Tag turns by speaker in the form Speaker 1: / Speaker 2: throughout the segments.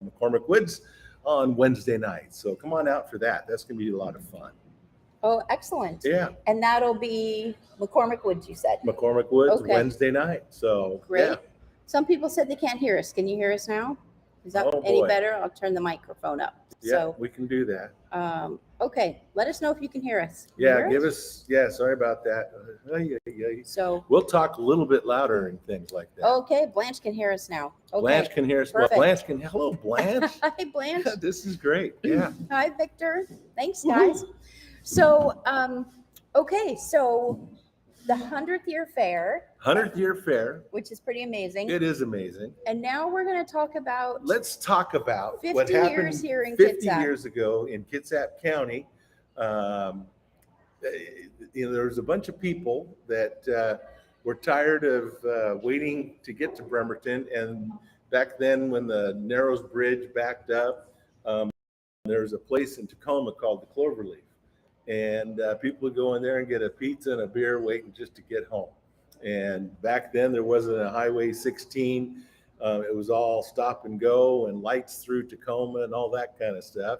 Speaker 1: McCormick Woods on Wednesday night. So come on out for that. That's going to be a lot of fun.
Speaker 2: Oh, excellent.
Speaker 1: Yeah.
Speaker 2: And that'll be McCormick Woods, you said?
Speaker 1: McCormick Woods,
Speaker 2: Okay.
Speaker 1: Wednesday night. So,
Speaker 2: Great.
Speaker 1: yeah.
Speaker 2: Some people said they can't hear us. Can you hear us now? Is that any better? I'll turn the microphone up.
Speaker 1: Yeah,
Speaker 2: so,
Speaker 1: we can do that.
Speaker 2: Okay. Let us know if you can hear us. Can
Speaker 1: Yeah,
Speaker 2: hear
Speaker 1: give
Speaker 2: us.
Speaker 1: us, yeah, sorry about that.
Speaker 2: So
Speaker 1: we'll talk a little bit louder and things like that.
Speaker 2: Okay, Blanche can hear us now. Okay.
Speaker 1: Blanche can hear us. Well, Blanche can, hello, Blanche.
Speaker 2: Hi, Blanche.
Speaker 1: This is great. Yeah.
Speaker 2: Hi, Victor. Thanks, guys. So, okay, so the 100th year fair.
Speaker 1: 100th year fair.
Speaker 2: Which is pretty amazing.
Speaker 1: It is amazing.
Speaker 2: And now we're going to talk about.
Speaker 1: Let's talk about
Speaker 2: 50
Speaker 1: what happened
Speaker 2: years here in
Speaker 1: 50
Speaker 2: Kitsap.
Speaker 1: years ago in Kitsap County. There was a bunch of people that were tired of waiting to get to Bremerton. And back then, when the Narrows Bridge backed up, there was a place in Tacoma called the Cloverleaf. And people would go in there and get a pizza and a beer waiting just to get home. And back then, there wasn't a Highway 16. It was all stop and go and lights through Tacoma and all that kind of stuff.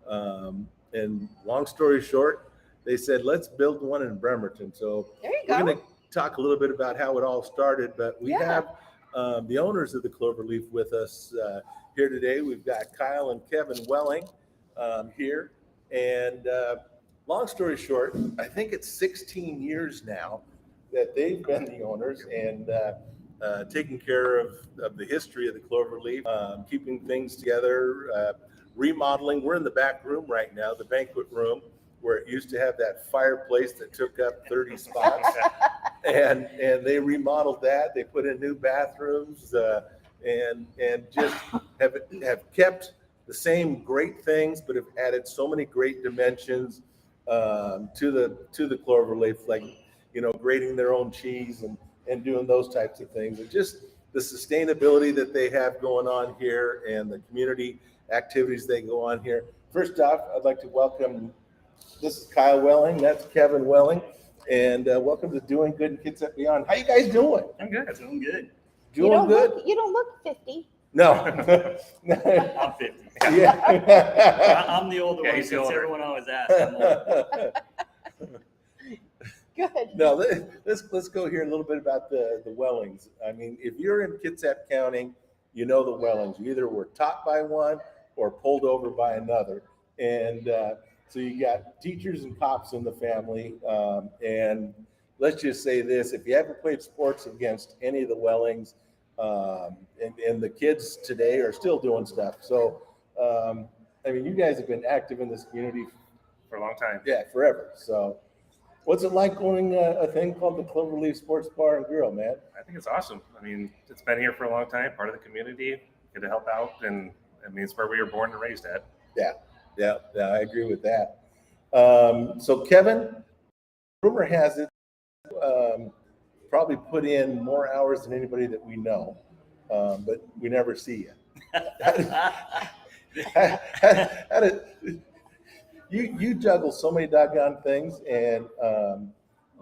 Speaker 1: And long story short, they said, let's build one in Bremerton. So we're going to talk a little bit about how it all started. But we have the owners of the Cloverleaf with us here today. We've got Kyle and Kevin Welling here. And long story short, I think it's 16 years now that they've been the owners and taking care of the history of the Cloverleaf, keeping things together, remodeling. We're in the back room right now, the banquet room, where it used to have that fireplace that took up 30 spots. and they remodeled that. They put in new bathrooms and just have kept the same great things, but have added so many great dimensions to the Cloverleaf, like, grating their own cheese and doing those types of things. And just the sustainability that they have going on here and the community activities they go on here. First off, I'd like to welcome, this is Kyle Welling, that's Kevin Welling, and welcome to Doing Good in Kitsap Beyond. How you guys doing?
Speaker 3: I'm good. Doing good.
Speaker 1: Doing good?
Speaker 2: You don't look 50.
Speaker 1: No.
Speaker 3: I'm 50.
Speaker 1: Yeah.
Speaker 3: I'm the older one, since everyone always asks. I'm older.
Speaker 2: Good.
Speaker 1: No, let's go here a little bit about the Wellings. I mean, if you're in Kitsap County, you know the Wellings. You either were taught by one or pulled over by another. And so you got teachers and cops in the family. And let's just say this, if you ever played sports against any of the Wellings, and the kids today are still doing stuff. So, I mean, you guys have been active in this community
Speaker 3: For a long time.
Speaker 1: Yeah, forever. So what's it like owning a thing called the Cloverleaf Sports Bar and Grill, man?
Speaker 3: I think it's awesome. I mean, it's been here for a long time, part of the community, get to help out. And I mean, it's where we were born and raised at.
Speaker 1: Yeah, I agree with that. So Kevin, rumor has it, probably put in more hours than anybody that we know, but we never see you. You juggle so many doggone things, and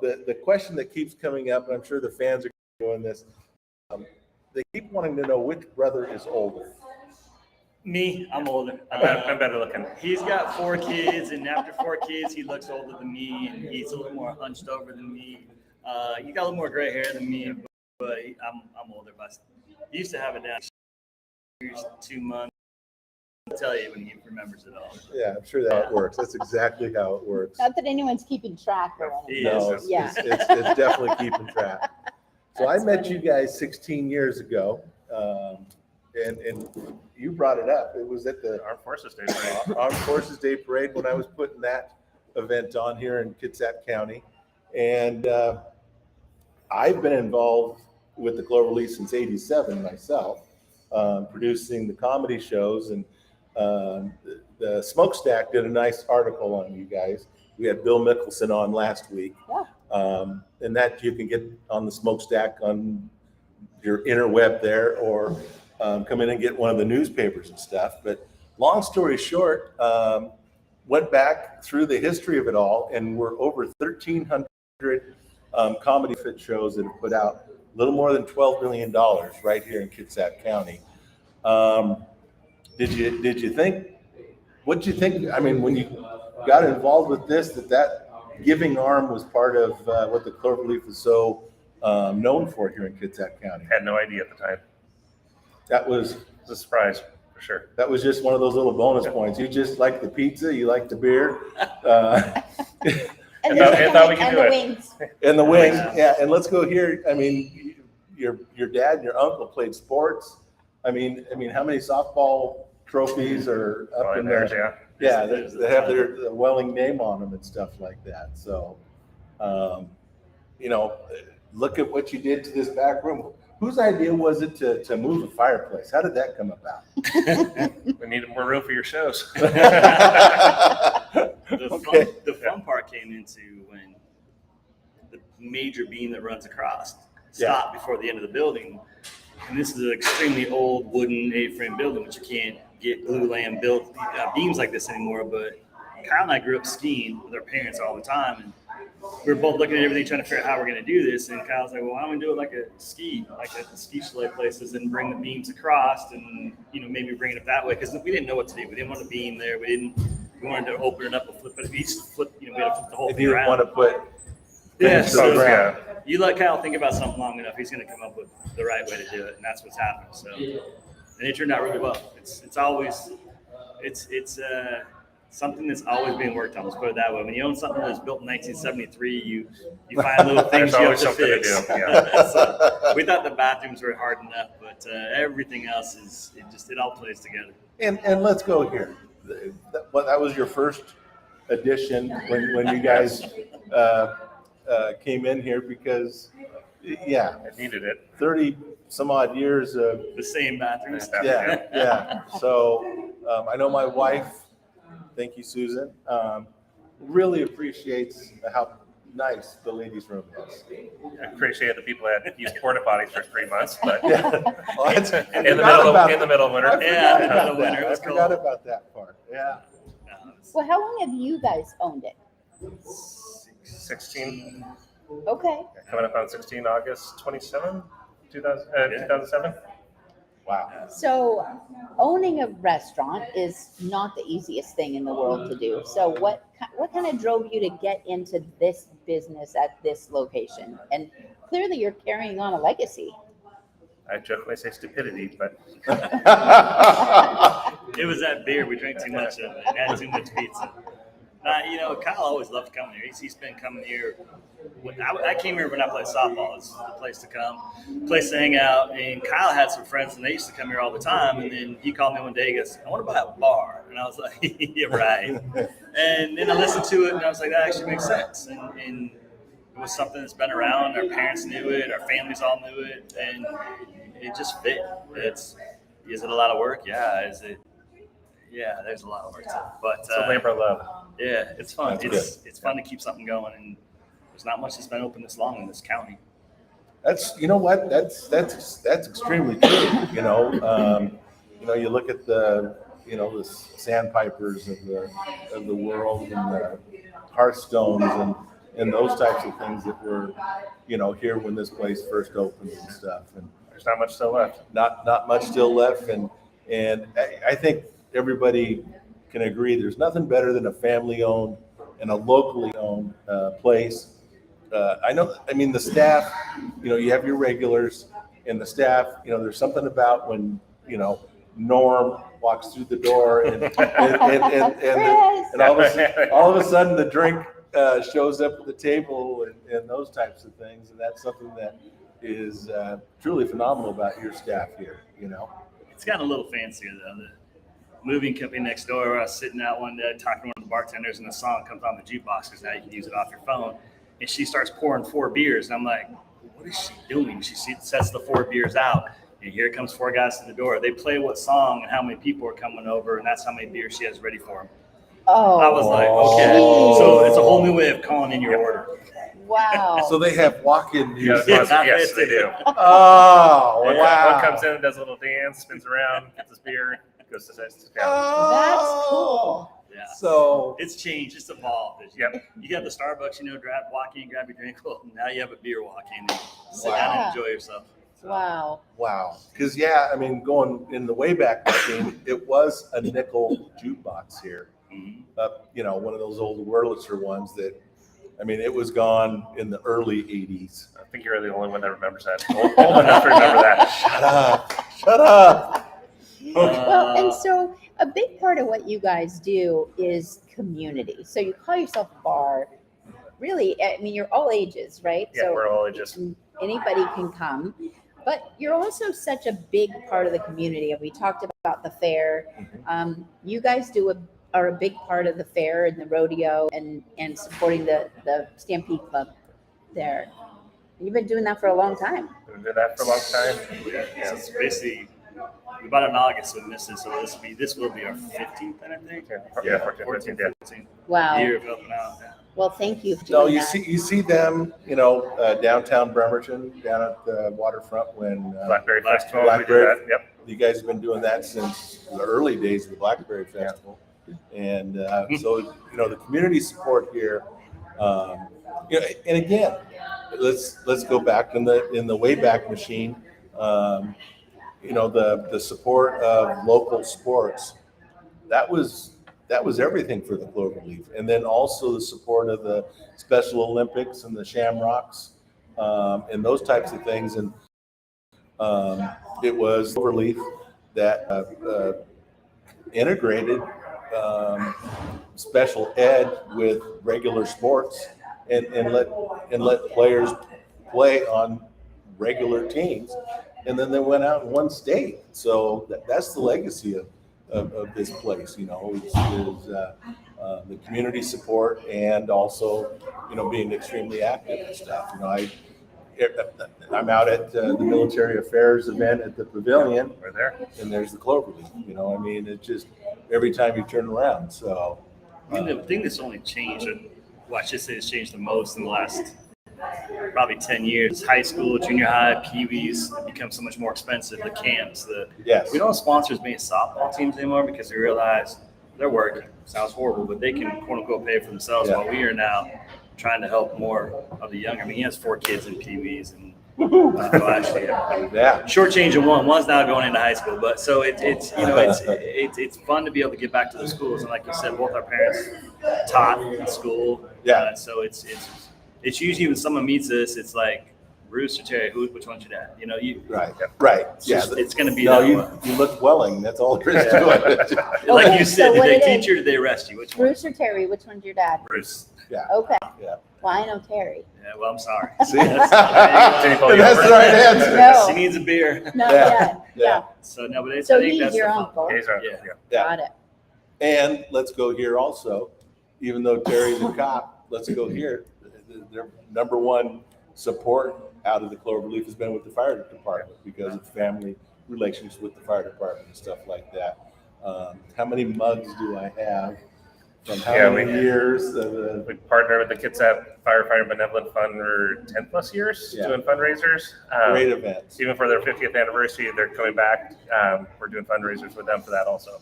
Speaker 1: the question that keeps coming up, and I'm sure the fans are doing this, they keep wanting to know which brother is older.
Speaker 3: Me, I'm older. I'm better looking. He's got 4 kids, and after 4 kids, he looks older than me, and he's a little more hunched over than me. You got a little more gray hair than me, but I'm older. But he used to have it down 2 months. I'll tell you when he remembers it all.
Speaker 1: Yeah, I'm sure that works. That's exactly how it works.
Speaker 2: Not that anyone's keeping track or anything.
Speaker 1: No, it's definitely keeping track. So I met you guys 16 years ago, and you brought it up. It was at the
Speaker 3: Armed Forces Day Parade.
Speaker 1: Armed Forces Day Parade when I was putting that event on here in Kitsap County. And I've been involved with the Cloverleaf since '87 myself, producing the comedy shows. And the Smokestack did a nice article on you guys. We had Bill Mickelson on last week.
Speaker 2: Yeah.
Speaker 1: And that you can get on the Smokestack on your interweb there, or come in and get one of the newspapers and stuff. But long story short, went back through the history of it all, and we're over 1,300 comedy fit shows that have put out a little more than $12 million right here in Kitsap County. Did you think? What did you think? I mean, when you got involved with this, that giving arm was part of what the Cloverleaf is so known for here in Kitsap County.
Speaker 4: Had no idea at the time.
Speaker 1: That was
Speaker 4: It's a surprise for sure.
Speaker 1: That was just one of those little bonus points. You just like the pizza, you like the beer,
Speaker 2: And
Speaker 4: thought we could do
Speaker 2: the
Speaker 4: it.
Speaker 2: wings.
Speaker 1: and the wings. Yeah, and let's go here. I mean, your dad and your uncle played sports. I mean, how many softball trophies are up in there?
Speaker 4: Yeah.
Speaker 1: Yeah, they have their Welling name on them and stuff like that. So, look at what you did to this back room. Whose idea was it to move the fireplace? How did that come about?
Speaker 4: We needed more room for your shows.
Speaker 3: The fun part came into when the major beam that runs across stopped before the end of the building. And this is an extremely old wooden A-frame building, which you can't get glue lamb built beams like this anymore. But Kyle and I grew up skiing with our parents all the time, and we were both looking at everything, trying to figure out how we're going to do this. And Kyle's like, well, why don't we do it like at the ski chalet places, and bring the beams across, and maybe bring it up that way, because we didn't know what to do. We didn't want a beam there. We wanted to open it up and flip it. If you flip, we had to flip the whole
Speaker 1: If
Speaker 3: thing
Speaker 1: you
Speaker 3: around.
Speaker 1: want to put
Speaker 3: Yeah,
Speaker 1: things to the ground.
Speaker 3: you let Kyle think about something long enough, he's going to come up with the right way to do it, and that's what's happened. So, and it turned out really well. It's always something that's always being worked on. Let's put it that way. When you own something that's built in 1973, you find little things you have
Speaker 4: There's
Speaker 3: to
Speaker 4: always
Speaker 3: fix.
Speaker 4: something to do, yeah.
Speaker 3: So we thought the bathrooms were hard enough, but everything else it all plays together.
Speaker 1: And let's go here. That was your first edition when you guys came in here, because
Speaker 4: It needed it.
Speaker 1: 30 some odd years of
Speaker 3: The same bathrooms.
Speaker 1: yeah. So I know my wife, thank you, Susan, really appreciates how nice the ladies' room is.
Speaker 4: I appreciate the people that used porta potties for 3 months, but
Speaker 1: Yeah. Well,
Speaker 4: in the middle of winter.
Speaker 1: I forgot about that part. Yeah.
Speaker 2: Well, how long have you guys owned it?
Speaker 4: 16,
Speaker 2: Okay.
Speaker 4: coming up on 16 August 27, 2007.
Speaker 1: Wow.
Speaker 2: So owning a restaurant is not the easiest thing in the world to do. So what kind of drove you to get into this business at this location? And clearly you're carrying on a legacy.
Speaker 4: I jokingly say stupidity, but
Speaker 3: It was that beer. We drank too much of it and had too much pizza. Kyle always loved coming here. He's been coming here. I came here when I played softball. It's the place to come, place to hang out. And Kyle had some friends, and they used to come here all the time. And then he called me one day. He goes, I want to buy a bar. And I was like, yeah, right. And then I listened to it, and I was like, that actually makes sense. And it was something that's been around. Our parents knew it. Our families all knew it. And it just fit. Is it a lot of work? Yeah. Is it? Yeah, there's a lot of work to it. But
Speaker 4: it's a labor of love.
Speaker 3: yeah, it's fun.
Speaker 1: That's
Speaker 3: It's fun to keep something going, and there's not much that's been open this long in this county.
Speaker 1: That's that's extremely true. You look at the sandpipers of the world, and the Hearthstones and those types of things that were here when this place first opened and stuff. And
Speaker 4: There's not much still left.
Speaker 1: not much still left, and I think everybody can agree there's nothing better than a family-owned and a locally owned place. The staff, you have your regulars, and the staff, there's something about when, Norm walks through the door and all of a sudden the drink shows up at the table and those types of things. And that's something that is truly phenomenal about your staff here,
Speaker 3: It's gotten a little fancier though. The moving company next door, I was sitting out one day talking to one of the bartenders, and the song comes on the jukebox because now you can use it off your phone. And she starts pouring 4 beers, and I'm like, what is she doing? She sets the 4 beers out, and here comes 4 guys to the door. They play what song and how many people are coming over, and that's how many beers she has ready for them.
Speaker 2: Oh,
Speaker 3: I was like, okay.
Speaker 2: geez.
Speaker 3: So it's a whole new way of calling in your order.
Speaker 2: Wow.
Speaker 1: So they have walk-in music.
Speaker 4: Yes, they do.
Speaker 1: Oh,
Speaker 4: One
Speaker 1: wow.
Speaker 4: comes in, does a little dance, spins around, gets his beer, goes to sit down.
Speaker 2: That's cool.
Speaker 3: Yeah.
Speaker 1: So
Speaker 3: It's changed. It's evolved.
Speaker 4: Yep.
Speaker 3: You have the Starbucks, walk in, grab your drink. Well, now you have a beer walk in, and sit down and enjoy yourself.
Speaker 2: Wow.
Speaker 1: Wow. Because, yeah, I mean, going in the Wayback Machine, it was a nickel jukebox here. One of those old Wurlitzer ones that, I mean, it was gone in the early 80s.
Speaker 4: I think you're the only one that remembers that. Old enough to remember that.
Speaker 1: Shut up. Shut up.
Speaker 2: Well, and so a big part of what you guys do is community. So you call yourself a bar. Really, I mean, you're all ages, right?
Speaker 4: Yeah,
Speaker 2: So
Speaker 4: we're all just.
Speaker 2: anybody can come. But you're also such a big part of the community. And we talked about the fair. You guys are a big part of the fair and the rodeo and supporting the Stampede Club there. You've been doing that for a long time.
Speaker 4: We've been doing that for a long time.
Speaker 3: Yeah. So it's basically we bought it in August with Mrs. So this will be our 15th, I think.
Speaker 4: Yeah, 14,
Speaker 3: 15.
Speaker 2: Wow.
Speaker 3: Year of helping out. Yeah.
Speaker 2: Well, thank you for
Speaker 1: No,
Speaker 2: doing
Speaker 1: you
Speaker 2: that.
Speaker 1: you see them, downtown Bremerton, down at the waterfront when
Speaker 4: Blackberry Festival.
Speaker 1: Blackberry.
Speaker 4: We did that. Yep.
Speaker 1: you guys have been doing that since the early days of the Blackberry Festival. And so, the community support here, and again, let's go back in the Wayback Machine, the support of local sports, that was everything for the Cloverleaf. And then also the support of the Special Olympics and the Shamrocks, and those types of things. And it was Cloverleaf that integrated special ed with regular sports and let players play on regular teams. And then they went out and won state. So that's the legacy of this place, is the community support and also, being extremely active and stuff. I'm out at the military affairs event at the pavilion.
Speaker 4: We're there.
Speaker 1: And there's the Cloverleaf, it's just every time you turn around. So
Speaker 3: I mean, the thing that's only changed, I should say it's changed the most in the last probably 10 years. High school, junior high, peewees have become so much more expensive. The camps,
Speaker 1: yes,
Speaker 3: we don't have sponsors being softball teams anymore because they realize they're working. Sounds horrible, but they can quote unquote pay for themselves.
Speaker 1: Yeah.
Speaker 3: While we are now trying to help more of the younger. I mean, he has 4 kids in peewees and actually,
Speaker 1: yeah,
Speaker 3: shortchanging one's now going into high school. But so it's fun to be able to get back to the schools. And like you said, both our parents taught in school.
Speaker 1: Yeah.
Speaker 3: So it's usually when someone meets us, it's like Bruce or Terry, which one's your dad?
Speaker 1: right.
Speaker 3: It's going to be
Speaker 1: No,
Speaker 3: that
Speaker 1: you
Speaker 3: one.
Speaker 1: look Welling. That's all there is to it.
Speaker 3: Like you said,
Speaker 2: So what
Speaker 3: did they
Speaker 2: it
Speaker 3: teach you or did they arrest you? Which one?
Speaker 2: Bruce or Terry, which one's your dad?
Speaker 3: Bruce.
Speaker 1: Yeah.
Speaker 2: Okay.
Speaker 1: Yeah.
Speaker 2: Well, I know Terry.
Speaker 3: Yeah, well, I'm sorry.
Speaker 1: See?
Speaker 3: That's
Speaker 1: That's the right answer.
Speaker 2: No.
Speaker 3: She needs a beer.
Speaker 2: Not
Speaker 1: Yeah.
Speaker 2: yet. Yeah.
Speaker 3: So no, but
Speaker 2: So
Speaker 3: I think
Speaker 2: he's
Speaker 3: that's
Speaker 2: your
Speaker 3: the fun.
Speaker 2: uncle.
Speaker 4: He's our-
Speaker 3: Yeah.
Speaker 1: Yeah.
Speaker 2: Got it.
Speaker 1: And let's go here also, even though Terry's a cop, let's go here. Their number one support out of the Cloverleaf has been with the fire department because of family relations with the fire department and stuff like that. How many mugs do I have from how many years?
Speaker 4: We partner with the Kitsap Firefighter Benevolent Fund for 10 plus years doing fundraisers.
Speaker 1: Great events.
Speaker 4: Even for their 50th anniversary, they're coming back. We're doing fundraisers with them for that also.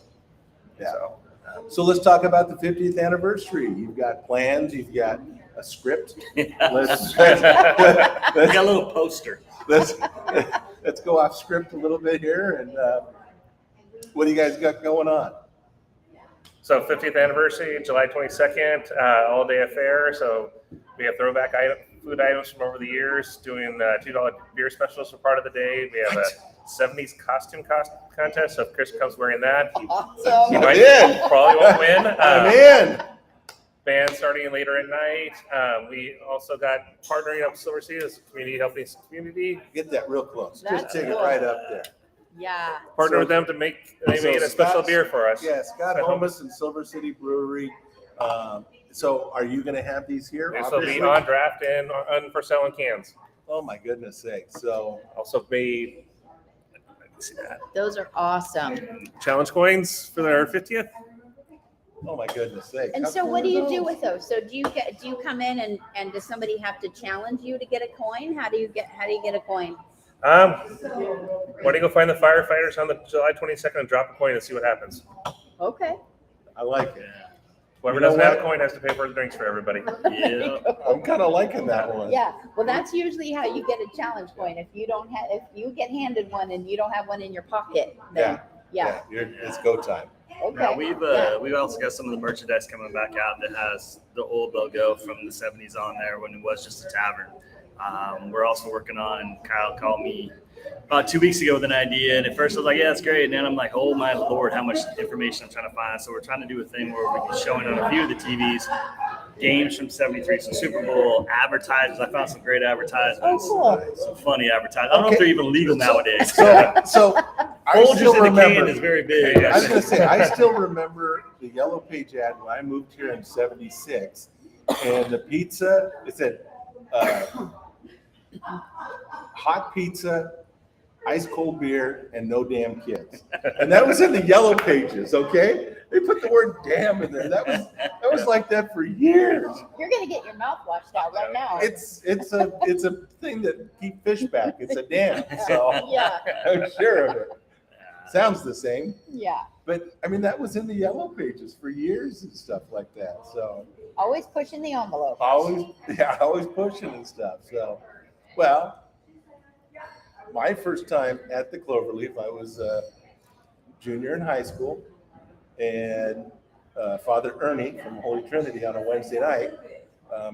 Speaker 1: Yeah. So let's talk about the 50th anniversary. You've got plans. You've got a script. Let's
Speaker 3: We got a little poster.
Speaker 1: let's go off script a little bit here. And what do you guys got going on?
Speaker 4: So 50th anniversary, July 22nd, all day affair. So we have throwback food items from over the years, doing $2 beer specials for part of the day. We have a 70s costume contest. So if Chris comes wearing that, he
Speaker 2: Awesome.
Speaker 4: probably won't win.
Speaker 1: I'm in.
Speaker 4: Band starting later at night. We also got partnering up with Silver Sea as community helping community.
Speaker 1: Get that real close.
Speaker 2: That's
Speaker 1: Just take
Speaker 2: cool.
Speaker 1: it right up there.
Speaker 2: Yeah.
Speaker 4: Partner
Speaker 1: So-
Speaker 4: with them to make a special
Speaker 1: Scott's-
Speaker 4: beer for us.
Speaker 1: Yeah, Scott Holmes and Silver City Brewery. So are you going to have these here?
Speaker 4: This will be
Speaker 1: obviously?
Speaker 4: on draft and on for selling cans.
Speaker 1: Oh my goodness sake. So
Speaker 4: Also made see that
Speaker 2: Those are awesome.
Speaker 4: challenge coins for their 50th.
Speaker 1: oh my goodness sake.
Speaker 2: And
Speaker 1: How
Speaker 2: so
Speaker 1: cool
Speaker 2: what
Speaker 1: are
Speaker 2: do you do
Speaker 1: those?
Speaker 2: with those? So do you come in and does somebody have to challenge you to get a coin? How do you get a coin?
Speaker 4: Why don't you go find the firefighters on the July 22nd and drop a coin and see what happens?
Speaker 2: Okay.
Speaker 1: I like it.
Speaker 4: Whoever
Speaker 1: You know
Speaker 4: doesn't have a
Speaker 1: what?
Speaker 4: coin has to pay for the drinks for everybody.
Speaker 3: Yeah.
Speaker 1: I'm kind of liking that one.
Speaker 2: Yeah, well, that's usually how you get a challenge coin. If you get handed one and you don't have one in your pocket, then yeah.
Speaker 1: It's go time.
Speaker 2: Okay.
Speaker 3: Now we've also got some of the merchandise coming back out that has the old logo from the 70s on there when it was just a tavern. We're also working on, Kyle called me about 2 weeks ago with an idea, and at first I was like, yeah, that's great, and then I'm like, oh my Lord, how much information I'm trying to find. So we're trying to do a thing where we can show it on a few of the TVs, games from 73, some Super Bowl advertisements. I found some great advertisements.
Speaker 2: Oh, cool.
Speaker 3: Some funny advertisements. I don't know if they're even legal nowadays.
Speaker 1: So I
Speaker 3: Folgers
Speaker 1: still
Speaker 3: in the can
Speaker 1: remember.
Speaker 3: is very big.
Speaker 1: I was going to say, I still remember the Yellow Page ad when I moved here in '76, and the pizza, it said hot pizza, ice cold beer, and no damn kids. And that was in the Yellow Pages, okay? They put the word damn in there. That was like that for years.
Speaker 2: You're gonna get your mouth washed out right now.
Speaker 1: It's a thing that keep fish back. It's a dam. So
Speaker 2: Yeah,
Speaker 1: I'm sure of it. Sounds the same.
Speaker 2: yeah.
Speaker 1: But I mean, that was in the Yellow Pages for years and stuff like that. So
Speaker 2: Always pushing the envelope.
Speaker 1: always pushing and stuff. So, well, my first time at the Cloverleaf, I was a junior in high school, and Father Ernie from Holy Trinity on a Wednesday night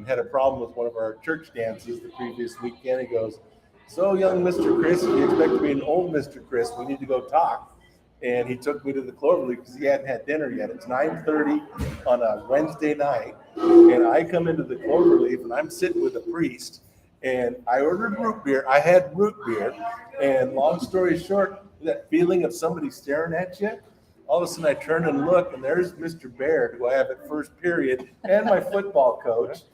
Speaker 1: had a problem with one of our church dances the previous weekend. He goes, "So, young Mr. Chris, if you expect to be an old Mr. Chris, we need to go talk." And he took me to the Cloverleaf because he hadn't had dinner yet. It's 9:30 on a Wednesday night, and I come into the Cloverleaf, and I'm sitting with a priest, and I ordered root beer. I had root beer, and long story short, that feeling of somebody staring at you, all of a sudden I turn and look, and there's Mr. Baird, who I have at first period, and my football coach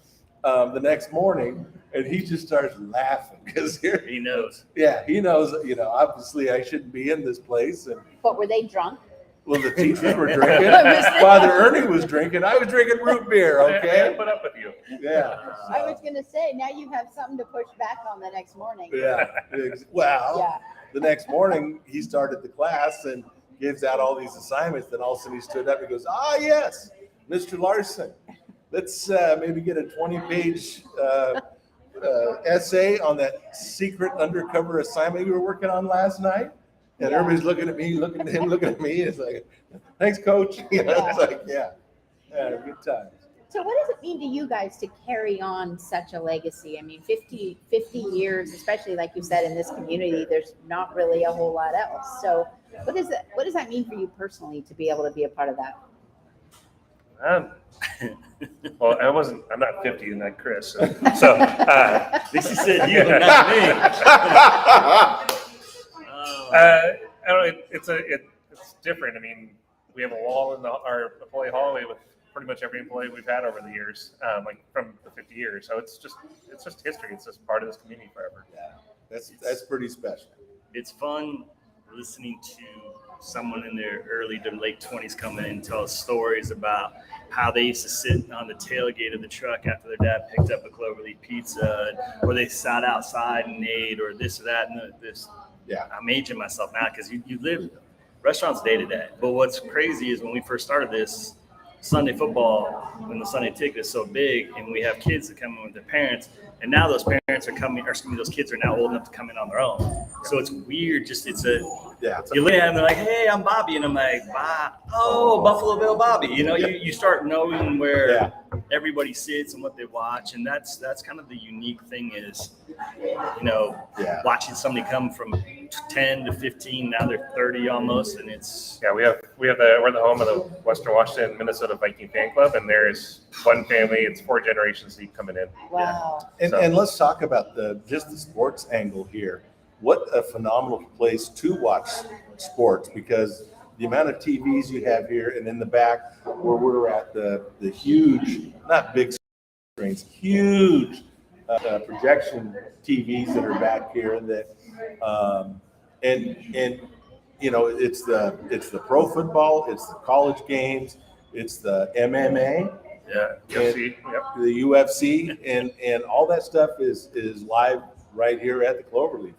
Speaker 1: the next morning, and he just starts laughing because
Speaker 3: He knows.
Speaker 1: yeah, he knows, obviously I shouldn't be in this place. And
Speaker 2: But were they drunk?
Speaker 1: well, the teachers were drinking. Father Ernie was drinking. I was drinking root beer,
Speaker 4: I
Speaker 1: okay?
Speaker 4: put up with you.
Speaker 1: Yeah.
Speaker 2: I was gonna say, now you have something to push back on the next morning.
Speaker 1: Yeah. Well,
Speaker 2: Yeah.
Speaker 1: the next morning he started the class and gives out all these assignments. Then all of a sudden he stood up and goes, yes, Mr. Larson, let's maybe get a 20-page essay on that secret undercover assignment you were working on last night. And
Speaker 2: Yeah.
Speaker 1: everybody's looking at me, looking at him, looking at me. It's like, thanks, coach. It's like, yeah, good times.
Speaker 2: So what does it mean to you guys to carry on such a legacy? I mean, 50 years, especially like you said, in this community, there's not really a whole lot else. So what does that mean for you personally to be able to be a part of that?
Speaker 4: Well, I'm not 50 and not Chris. So
Speaker 3: At least he said you, not me.
Speaker 4: I don't know, it's different. I mean, we have a wall in our employee hallway with pretty much every employee we've had over the years, like from the 50 years. So it's just history. It's just part of this community forever.
Speaker 1: Yeah, that's pretty special.
Speaker 3: It's fun listening to someone in their early to late 20s come in and tell stories about how they used to sit on the tailgate of the truck after their dad picked up a Cloverleaf pizza, or they sat outside and ate, or this or that and this.
Speaker 1: Yeah.
Speaker 3: I'm aging myself now because you live restaurants day to day. But what's crazy is when we first started this, Sunday football, when the Sunday ticket is so big, and we have kids that come in with their parents, and now those parents are coming, or excuse me, those kids are now old enough to come in on their own. So it's weird. You look at them and they're like, "Hey, I'm Bobby," and I'm like, "Bob, Buffalo Bill Bobby." You start knowing where everybody sits and what they watch, and that's kind of the unique thing is, watching somebody come from 10 to 15, now they're 30 almost, and it's
Speaker 4: we're the home of the Western Washington Minnesota Viking fan club, and there's one family. It's 4 generations deep coming in.
Speaker 2: Wow.
Speaker 1: And let's talk about the sports angle here. What a phenomenal place to watch sports, because the amount of TVs you have here, and in the back where we're at, the huge, not big screens, huge projection TVs that are back here that it's the pro football, it's the college games, it's the MMA,
Speaker 4: UFC,
Speaker 1: the UFC, and all that stuff is live right here at the Cloverleaf.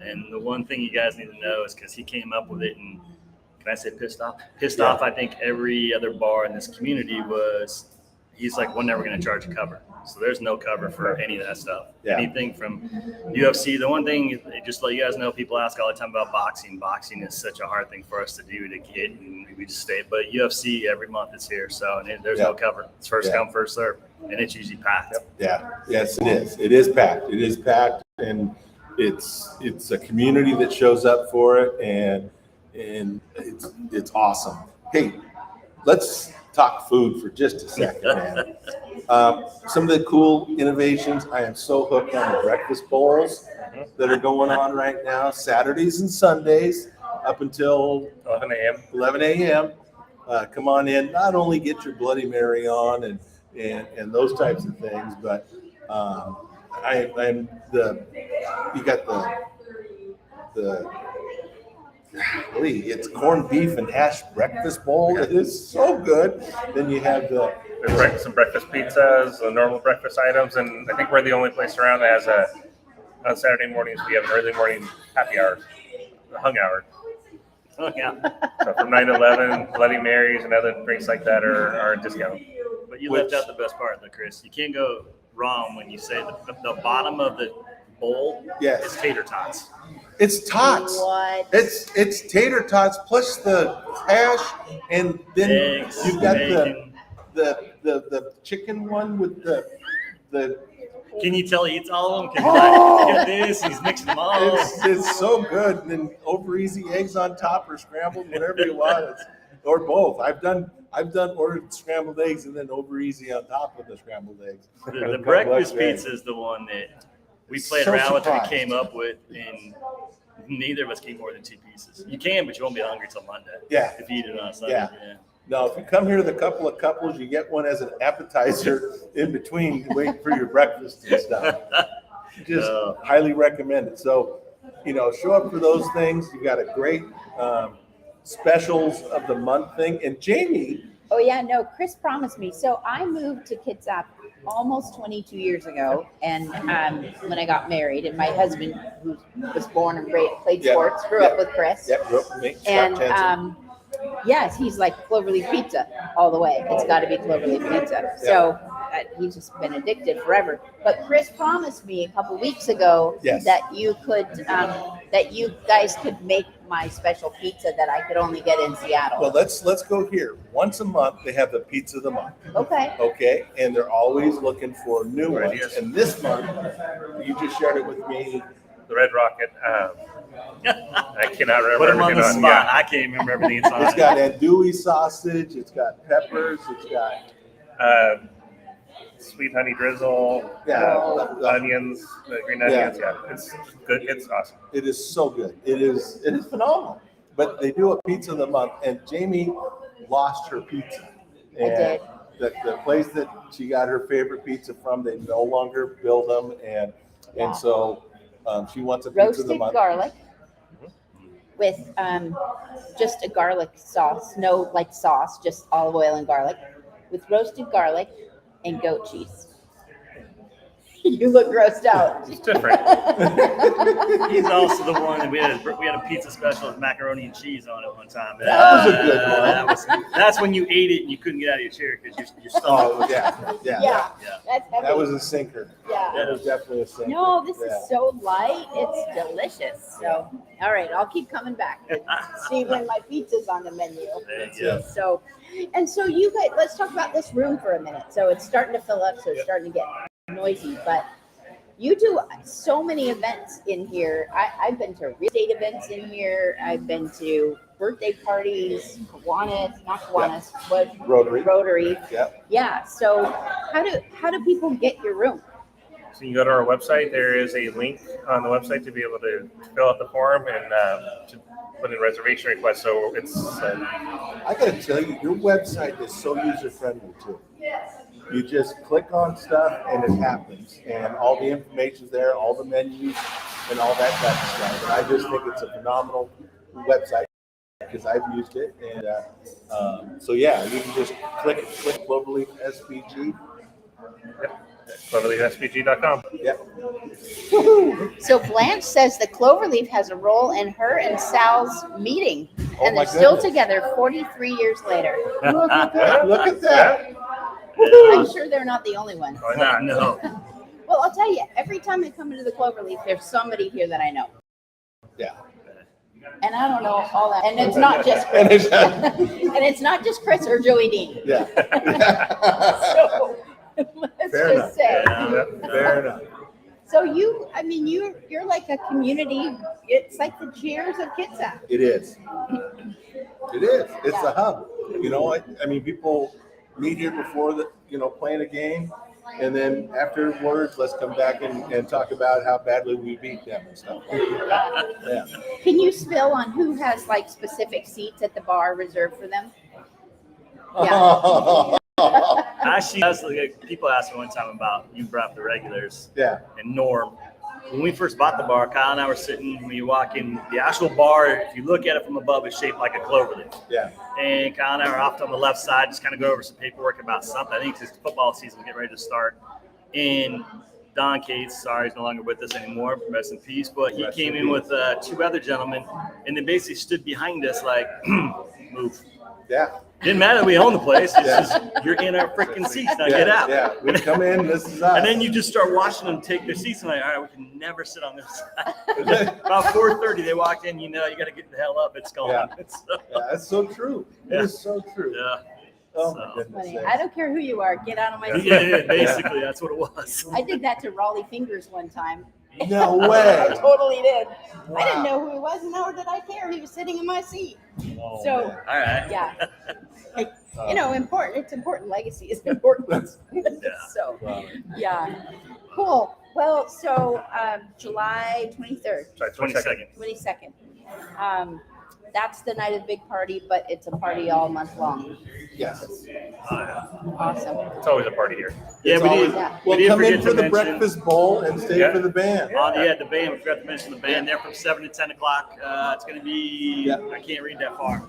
Speaker 3: And the one thing you guys need to know is because he came up with it and can I say pissed off? Pissed off. I think every other bar in this community was. He's like, we're never going to charge a cover. So there's no cover for any of that stuff.
Speaker 1: Yeah.
Speaker 3: Anything from UFC. The one thing, just to let you guys know, people ask all the time about boxing. Boxing is such a hard thing for us to do to get, and we just stay. But UFC every month is here, so there's no cover. It's first come, first serve, and it's usually packed.
Speaker 1: Yeah. Yes, it is. It is packed. It is packed, and it's a community that shows up for it, and it's awesome. Hey, let's talk food for just a second, man. Some of the cool innovations. I am so hooked on the breakfast bowls that are going on right now, Saturdays and Sundays up until 11 a.m. Come on in. Not only get your Bloody Mary on and those types of things, but you got it's corned beef and hash breakfast bowl. It is so good. Then you have
Speaker 4: there's some breakfast pizzas, the normal breakfast items, and I think we're the only place around that has on Saturday mornings we have an early morning happy hour, a hung hour.
Speaker 3: Oh yeah.
Speaker 4: So from 9 to 11, Bloody Marys and other drinks like that are a discount.
Speaker 3: But you left out the best part, though, Chris. You can't go wrong when you say the bottom of the bowl is tater tots.
Speaker 1: It's tots.
Speaker 2: What?
Speaker 1: It's tater tots plus the hash, and then
Speaker 3: Eggs,
Speaker 1: you've got
Speaker 3: bacon.
Speaker 1: the chicken one with the.
Speaker 3: Can you tell he eats all of them? Because you got this, he's mixing them all.
Speaker 1: It's so good. And then over easy eggs on top or scrambled, whatever you want, or both. I've done ordered scrambled eggs and then over easy on top of the scrambled eggs.
Speaker 3: The breakfast pizza is the one that we played around with and came up with, and neither of us eat more than 2 pieces. You can, but you won't be hungry till Monday.
Speaker 1: Yeah.
Speaker 3: If you eat it on Sunday.
Speaker 1: Yeah. No, if you come here with a couple of couples, you get one as an appetizer in between waiting for your breakfast and stuff. Just highly recommend it. So, show up for those things. You got a great specials of the month thing. And Jamie.
Speaker 2: Oh yeah, no, Chris promised me. So I moved to Kitsap almost 22 years ago, and when I got married, and my husband, who was born and played sports, grew up with Chris.
Speaker 1: Yep, grew up with me.
Speaker 2: And yes, he's like Cloverleaf pizza all the way. It's got to be Cloverleaf pizza. So he's just been addicted forever. But Chris promised me a couple weeks ago that you guys could make my special pizza that I could only get in Seattle.
Speaker 1: Well, let's go here. Once a month, they have the pizza of the month.
Speaker 2: Okay.
Speaker 1: Okay, and they're always looking for new ones.
Speaker 4: Ideas.
Speaker 1: And this month, you just shared it with me.
Speaker 4: The Red Rocket. I cannot remember.
Speaker 3: Put him on the
Speaker 4: everything
Speaker 3: spot. I can't remember everything it's on.
Speaker 1: It's got andouille sausage. It's got peppers. It's got
Speaker 4: sweet honey drizzle. Onions, green onions. Yeah, it's good. It's awesome.
Speaker 1: It is so good. It is phenomenal. But they do a pizza of the month, and Jamie lost her pizza. And
Speaker 2: I did.
Speaker 1: The place that she got her favorite pizza from, they no longer build them, and so she wants a pizza of the
Speaker 2: Roasted
Speaker 1: month.
Speaker 2: garlic with just a garlic sauce, no like sauce, just olive oil and garlic, with roasted garlic and goat cheese. You look grossed out.
Speaker 4: It's different.
Speaker 3: He's also the one that we had a pizza special with macaroni and cheese on it one time.
Speaker 1: That was a good one.
Speaker 3: That's when you ate it and you couldn't get out of your chair because your stomach.
Speaker 1: Oh yeah.
Speaker 2: Yeah. That's heavy.
Speaker 1: That was a sinker.
Speaker 2: Yeah.
Speaker 1: That was definitely a sinker.
Speaker 2: No, this is so light. It's delicious. So, all right, I'll keep coming back. See when my pizza's on the menu.
Speaker 1: Yeah.
Speaker 2: So you guys, let's talk about this room for a minute. So it's starting to fill up. So it's starting to get noisy, but you do so many events in here. I've been to real estate events in here. I've been to birthday parties, Rotary.
Speaker 1: Yep.
Speaker 2: Yeah. So how do people get your room?
Speaker 4: So you can go to our website. There is a link on the website to be able to fill out the form and to put in reservation requests. So it's.
Speaker 1: I got to tell you, your website is so user friendly too. You just click on stuff and it happens, and all the information's there, all the menus, and all that type of stuff. And I just think it's a phenomenal website because I've used it, and so yeah, you can just click Cloverleaf SPG.
Speaker 4: CloverleafSPG.com.
Speaker 1: Yeah.
Speaker 2: So Blanche says the Cloverleaf has a role in her and Sal's meeting,
Speaker 1: Oh
Speaker 2: and
Speaker 1: my
Speaker 2: they're still
Speaker 1: goodness.
Speaker 2: together 43 years later.
Speaker 1: Look at that. Look at that.
Speaker 2: I'm sure they're not the only ones.
Speaker 4: Why not?
Speaker 3: No.
Speaker 2: Well, I'll tell you, every time I come into the Cloverleaf, there's somebody here that I know.
Speaker 1: Yeah.
Speaker 2: And I don't know all that. And it's not just
Speaker 1: And
Speaker 2: Chris.
Speaker 1: it's,
Speaker 2: And it's not just Chris or Joey Dean.
Speaker 1: yeah.
Speaker 2: So let's
Speaker 1: Fair
Speaker 2: just
Speaker 1: enough.
Speaker 2: say.
Speaker 4: Yeah.
Speaker 1: Fair enough.
Speaker 2: So you're like a community. It's like the Cheers of Kitsap.
Speaker 1: It is. It is. It's
Speaker 2: Yeah.
Speaker 1: a hub. You know, I mean, people meet here before playing a game. And then afterwards, let's come back and talk about how badly we beat them and stuff. Yeah.
Speaker 2: Can you spill on who has like specific seats at the bar reserved for them? Yeah.
Speaker 3: Actually, people asked me one time about, you brought up the regulars
Speaker 1: Yeah.
Speaker 3: and Norm. When we first bought the bar, Kyle and I were sitting, when you walk in, the actual bar, if you look at it from above, it's shaped like a cloverleaf.
Speaker 1: Yeah.
Speaker 3: And Kyle and I are off on the left side, just kind of go over some paperwork about something. I think it's football season, getting ready to start. And Don Cates, sorry, he's no longer with us anymore, rest in peace, but he
Speaker 1: Rest
Speaker 3: came
Speaker 1: in
Speaker 3: in with two other gentlemen, and they basically stood behind us like, move.
Speaker 1: Yeah.
Speaker 3: Didn't matter, we own the place. It's
Speaker 1: Yeah.
Speaker 3: just, you're in our freaking seats, now
Speaker 1: Yeah.
Speaker 3: get out.
Speaker 1: Yeah. We come in, this is us.
Speaker 3: And then you just start watching them take their seats, and like, all right, we can never sit on this side. About 4:30, they walk in, you got to get the hell up. It's gone.
Speaker 1: Yeah.
Speaker 3: So,
Speaker 1: Yeah, that's so true. It
Speaker 3: Yeah.
Speaker 1: is so true.
Speaker 3: yeah.
Speaker 1: Oh
Speaker 3: So-
Speaker 1: my goodness.
Speaker 2: Funny. I don't care who you are. Get out of my seat.
Speaker 3: Yeah, basically, that's what it was.
Speaker 2: I did that to Raleigh Fingers one time.
Speaker 1: No
Speaker 2: I
Speaker 1: way.
Speaker 2: totally did. I
Speaker 1: Wow.
Speaker 2: didn't know who he was, and nor did I care. He was sitting in my seat. So,
Speaker 1: man.
Speaker 3: All right.
Speaker 2: yeah. Important. It's important. Legacy is important. So,
Speaker 1: Wow.
Speaker 2: yeah. Cool. Well, so July 23rd,
Speaker 4: Sorry, 22nd.
Speaker 2: 22nd. That's the night of the big party, but it's a party all month long.
Speaker 1: Yes.
Speaker 2: Awesome.
Speaker 4: It's always a party here.
Speaker 3: Yeah,
Speaker 1: It's
Speaker 3: we
Speaker 1: always-
Speaker 3: did.
Speaker 2: Yeah.
Speaker 1: Well,
Speaker 3: we did
Speaker 1: come in
Speaker 3: forget
Speaker 1: for
Speaker 3: to
Speaker 1: the
Speaker 3: mention-
Speaker 1: breakfast bowl and stay
Speaker 4: Yeah.
Speaker 1: for the band.
Speaker 3: The band. We forgot to mention the band. They're from 7 to 10 o'clock. It's going to be,
Speaker 1: Yeah.
Speaker 3: I can't read that far.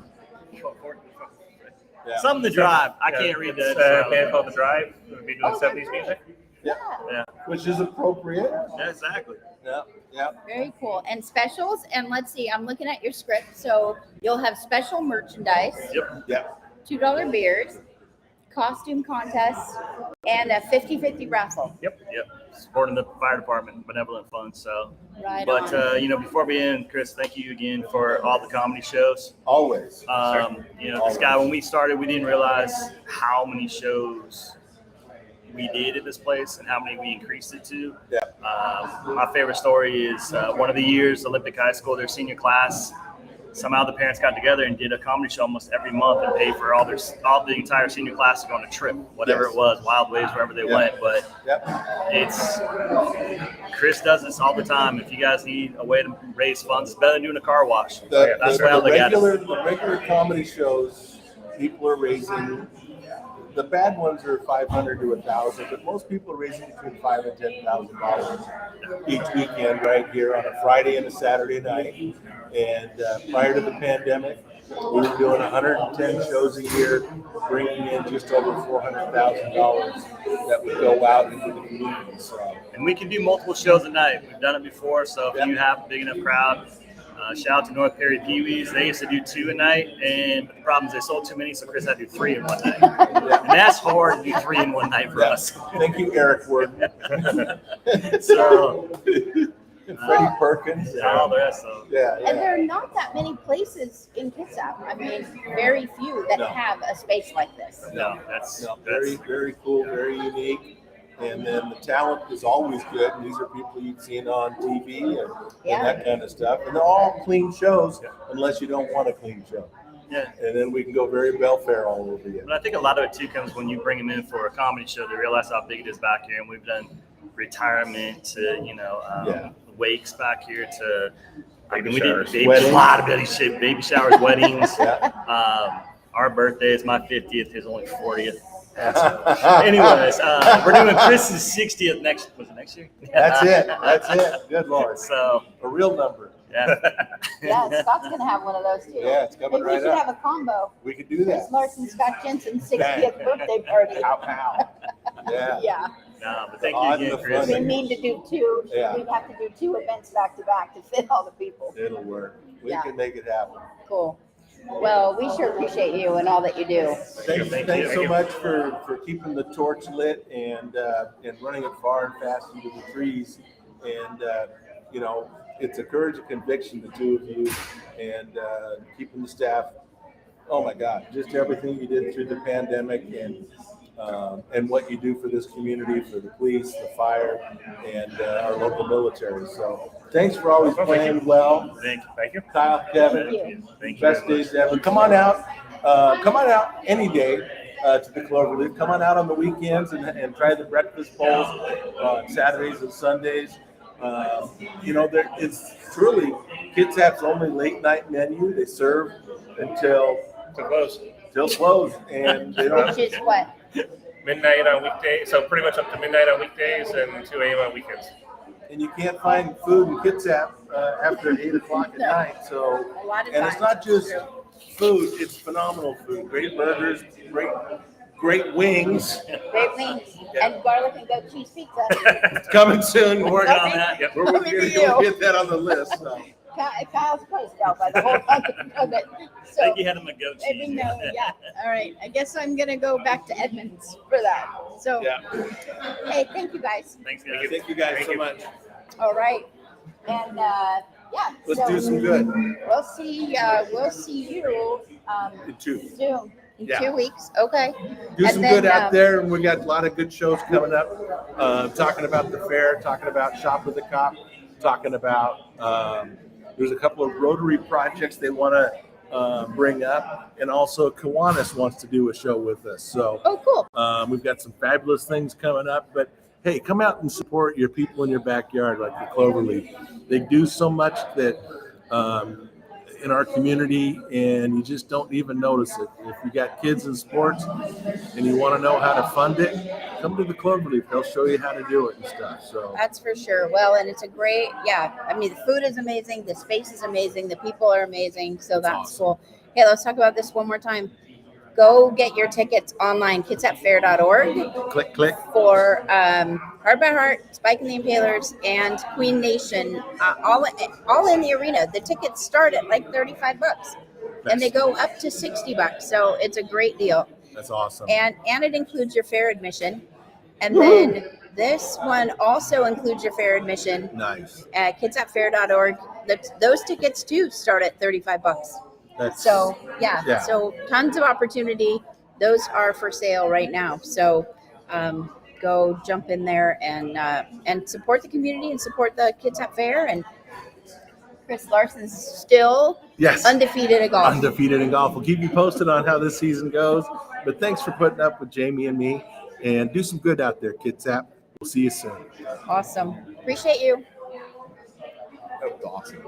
Speaker 1: Yeah.
Speaker 3: Something to drive. I can't read
Speaker 4: It's
Speaker 3: that.
Speaker 4: a band called The Drive. We'll be doing
Speaker 2: Oh,
Speaker 4: 70s
Speaker 2: that's
Speaker 4: music.
Speaker 1: Yeah.
Speaker 3: Yeah.
Speaker 1: Which is appropriate.
Speaker 3: Yeah, exactly.
Speaker 1: Yeah. Yeah.
Speaker 2: Very cool. And specials. And let's see, I'm looking at your script. So you'll have special merchandise,
Speaker 3: Yep.
Speaker 1: Yeah.
Speaker 2: $2 beers, costume contests, and a 50-50 raffle.
Speaker 3: Yep. Supporting the fire department benevolent fund. So,
Speaker 2: Right
Speaker 3: but
Speaker 2: on.
Speaker 3: before we end, Chris, thank you again for all the comedy shows.
Speaker 1: Always.
Speaker 3: This guy, when we started, we didn't realize how many shows we did at this place and how many we increased it to.
Speaker 1: Yeah.
Speaker 3: My favorite story is one of the years, Olympic High School, their senior class. Somehow the parents got together and did a comedy show almost every month and paid for all the entire senior class to go on a trip, whatever
Speaker 1: Yes.
Speaker 3: it was, Wild Waves, wherever they
Speaker 1: Yeah.
Speaker 3: went. But
Speaker 1: Yep.
Speaker 3: Chris does this all the time. If you guys need a way to raise funds, it's better than doing a car wash.
Speaker 1: The,
Speaker 3: That's
Speaker 1: the,
Speaker 3: why I
Speaker 1: the
Speaker 3: look at it.
Speaker 1: regular comedy shows, people are raising. The bad ones are 500 to 1,000, but most people are raising between $5,000 and $10,000 each weekend right here on a Friday and a Saturday night. And prior to the pandemic, we were doing 110 shows a year, bringing in just over $400,000 that would go out into the community. So,
Speaker 3: And we can do multiple shows a night. We've done it before, so if
Speaker 1: Yeah.
Speaker 3: you have a big enough crowd, shout out to North Perry Pee-wees. They used to do 2 a night, and the problem is they sold too many, so Chris had to do 3 in one night. And that's hard to do 3 in one night for
Speaker 1: yeah.
Speaker 3: us.
Speaker 1: Thank you, Eric Ward.
Speaker 3: So,
Speaker 1: And Freddie Perkins.
Speaker 3: all the rest of them.
Speaker 1: Yeah,
Speaker 2: And
Speaker 1: yeah.
Speaker 2: there are not that many places in Kitsap. I mean, very few that
Speaker 1: No.
Speaker 2: have a space like this.
Speaker 3: No, that's
Speaker 1: No, very, very cool, very unique. And then the talent is always good. And these are people you've seen on TV and that kind of stuff. And they're all clean shows unless you don't want a clean show.
Speaker 3: yeah.
Speaker 1: And then we can go very Belfair all over you.
Speaker 3: But I think a lot of it too comes when you bring them in for a comedy show. They realize how big it is back here, and we've done retirement to wakes back here to
Speaker 4: Baby
Speaker 3: we
Speaker 4: showers.
Speaker 3: did a
Speaker 1: Weddings.
Speaker 3: lot of baby showers, weddings.
Speaker 1: Yeah.
Speaker 3: Our birthday is my 50th. His only 40th. Anyways, we're doing Chris's 60th next year?
Speaker 1: That's it. That's it. Good Lord.
Speaker 3: So,
Speaker 1: A real number.
Speaker 3: yeah.
Speaker 2: Yeah, Scott's gonna have one of those too.
Speaker 1: Yeah, it's coming
Speaker 2: Maybe we
Speaker 1: right
Speaker 2: should
Speaker 1: up.
Speaker 2: have a combo.
Speaker 1: We could do
Speaker 2: Chris
Speaker 1: that.
Speaker 2: Larson, Scott Jensen's 60th birthday party.
Speaker 1: Pow, pow. Yeah.
Speaker 2: Yeah.
Speaker 3: No, but
Speaker 1: The
Speaker 3: thank
Speaker 1: odd
Speaker 3: you
Speaker 1: and
Speaker 3: again,
Speaker 1: the
Speaker 3: Chris.
Speaker 1: funny.
Speaker 2: We mean to do two.
Speaker 1: Yeah.
Speaker 2: We'd have to do 2 events back to back to fit all the people.
Speaker 1: It'll work. We
Speaker 2: Yeah.
Speaker 1: can make it happen.
Speaker 2: Cool. Well, we sure appreciate you and all that you do.
Speaker 1: Thanks,
Speaker 3: Thank
Speaker 1: thanks
Speaker 3: you.
Speaker 1: so much for keeping the torch lit and running it far and fast into the trees. And you know, it's a courage and conviction, the two of you, and keeping the staff. Oh my God, just everything you did through the pandemic and what you do for this community, for the police, the fire, and our local military. So thanks for always playing well.
Speaker 4: Thank you.
Speaker 1: Kyle, Kevin,
Speaker 2: Thank you.
Speaker 3: Thank you.
Speaker 1: best days ever. Come on out. Come on out any day to the Cloverleaf. Come on out on the weekends and try the breakfast bowls on Saturdays and Sundays. You know, it's truly Kitsap's only late night menu. They serve until
Speaker 4: close.
Speaker 1: close, and they don't.
Speaker 2: Which is what?
Speaker 4: Midnight on weekdays, so pretty much up to midnight on weekdays and 2 a.m. on weekends.
Speaker 1: And you can't find food in Kitsap after 8 o'clock at night. So,
Speaker 2: A lot of
Speaker 1: and it's
Speaker 2: times.
Speaker 1: not just food; it's phenomenal food. Great burgers, great wings.
Speaker 2: Great wings and garlic and goat cheese pizza.
Speaker 1: It's coming soon. We're
Speaker 3: Working on that. Yep.
Speaker 1: going
Speaker 2: Coming to
Speaker 1: to
Speaker 2: you.
Speaker 1: get that on the list. So.
Speaker 2: Kyle's priced out by the whole bunch of it.
Speaker 3: I
Speaker 2: So
Speaker 3: think you had him a goat cheese.
Speaker 2: maybe no, yeah. All right. I guess I'm gonna go back to Edmonds for that. So
Speaker 1: Yeah.
Speaker 2: hey, thank you guys.
Speaker 3: Thanks, guys.
Speaker 1: Thank you guys
Speaker 4: Thank
Speaker 1: so
Speaker 4: you.
Speaker 1: much.
Speaker 2: All right. And yeah.
Speaker 1: Let's
Speaker 2: so
Speaker 1: do some good.
Speaker 2: We'll see you
Speaker 1: You too.
Speaker 2: soon. In
Speaker 1: Yeah.
Speaker 2: 2 weeks. Okay.
Speaker 1: Do
Speaker 2: And
Speaker 1: some
Speaker 2: then,
Speaker 1: good out there, and we got a lot of good shows coming up. Talking about the fair, talking about Shop with the Cop, talking about there's a couple of Rotary projects they want to bring up, and also Kiwanis wants to do a show with us. So
Speaker 2: Oh, cool.
Speaker 1: we've got some fabulous things coming up. But hey, come out and support your people in your backyard, like the Cloverleaf. They do so much that in our community, and you just don't even notice it. If you got kids in sports and you want to know how to fund it, come to the Cloverleaf. They'll show you how to do it and stuff. So
Speaker 2: That's for sure. Well, and it's a great, yeah. I mean, the food is amazing. The space is amazing. The people are amazing. So that's
Speaker 1: awesome.
Speaker 2: cool. Hey, let's talk about this one more time. Go get your tickets online, kitsapfair.org,
Speaker 1: click.
Speaker 2: for Heart by Heart, Spike and the Impalers, and Queen Nation, all in the arena. The tickets start at like $35, and they go up to $60. So it's a great deal.
Speaker 1: That's awesome.
Speaker 2: And it includes your fair admission. And then this one also includes your fair admission
Speaker 1: Nice.
Speaker 2: at kitsapfair.org. Those tickets too start at $35.
Speaker 1: That's
Speaker 2: So yeah,
Speaker 1: Yeah.
Speaker 2: so tons of opportunity. Those are for sale right now. So go jump in there and support the community and support the Kitsap Fair. And Chris Larson's still
Speaker 1: yes.
Speaker 2: undefeated at golf.
Speaker 1: Undefeated in golf. We'll keep you posted on how this season goes. But thanks for putting up with Jamie and me, and do some good out there, Kitsap. We'll see you soon.
Speaker 2: Awesome. Appreciate you.
Speaker 1: That was awesome.